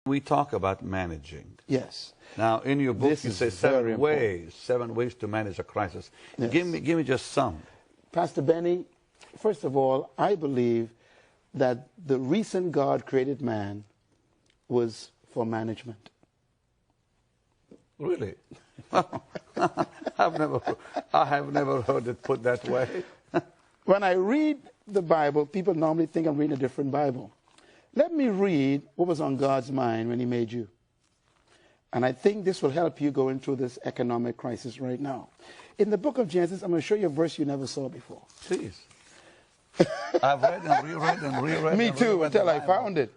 We talk about managing. Yes. Now, in your book, This you is say very seven ways to manage a crisis. Yes. Give me just some. Pastor Benny, first of all, I believe that the reason God created man was for management. Really? I have never heard it put that way. When I read the Bible, people normally think I'm reading a different Bible. Let me read what was on God's mind when he made you. And I think this will help you going through this economic crisis right now. In the book of Genesis, I'm going to show you a verse you never saw before. Please. I've read and reread and reread. Me too, until I found it.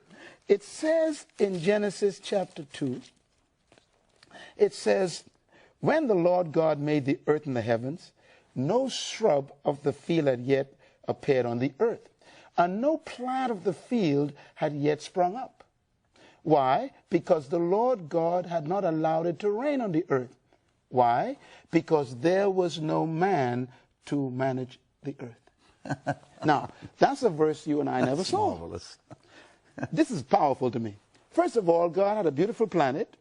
It says in Genesis chapter 2, it says, when the Lord God made the earth and the heavens, no shrub of the field had yet appeared on the earth, and no plant of the field had yet sprung up. Why? Because the Lord God had not allowed it to rain on the earth. Why? Because there was no man to manage the earth. Now, that's a verse you and I never saw. Marvelous. This is powerful to me. First of all, God had a beautiful planet,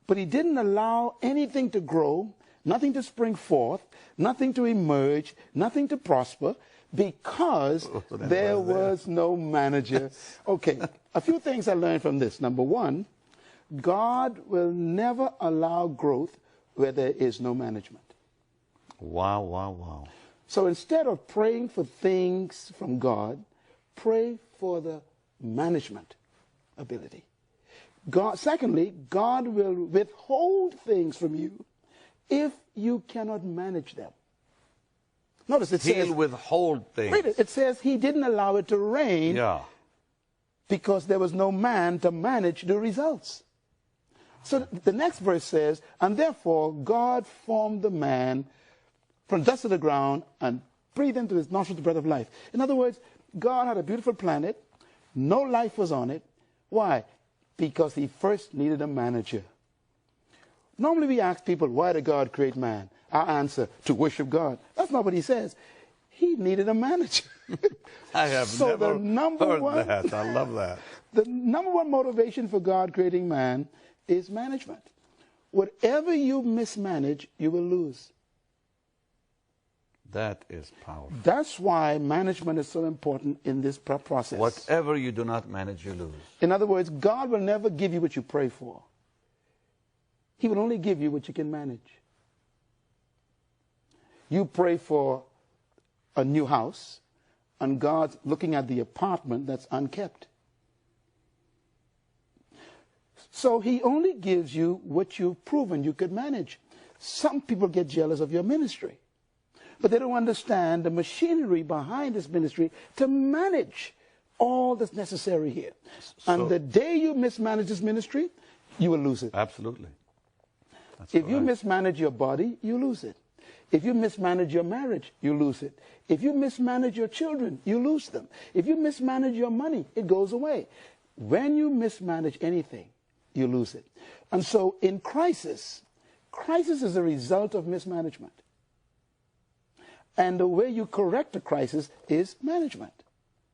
but he didn't allow anything to grow, nothing to spring forth, nothing to emerge, nothing to prosper, because there was no manager. Okay, a few things I learned from this. Number one, God will never allow growth where there is no management. Wow, wow, wow. So instead of praying for things from God, pray for the management ability. Secondly, God will withhold things from you if you cannot manage them. Notice it says, He'll withhold things. Read it. It says he didn't allow it to rain because there was no man to manage the results. So the next verse says, and therefore God formed the man from dust of the ground and breathed into his nostrils the breath of life. In other words, God had a beautiful planet. No life was on it. Why? Because he first needed a manager. Normally we ask people, why did God create man? Our answer, to worship God. That's not what he says. He needed a manager. I have never heard that. I love that. The number one motivation for God creating man is management. Whatever you mismanage, you will lose. That is powerful. That's why management is so important in this process. Whatever you do not manage, you lose. In other words, God will never give you what you pray for. He will only give you what you can manage. You pray for a new house, and God's looking at the apartment that's unkept. So he only gives you what you've proven you could manage. Some people get jealous of your ministry, but they don't understand the machinery behind this ministry to manage all that's necessary here. And the day you mismanage this ministry, you will lose it. Absolutely. If you mismanage your body, you lose it. If you mismanage your marriage, you lose it. If you mismanage your children, you lose them. If you mismanage your money, it goes away. When you mismanage anything, you lose it. And so in crisis is a result of mismanagement. And the way you correct a crisis is management.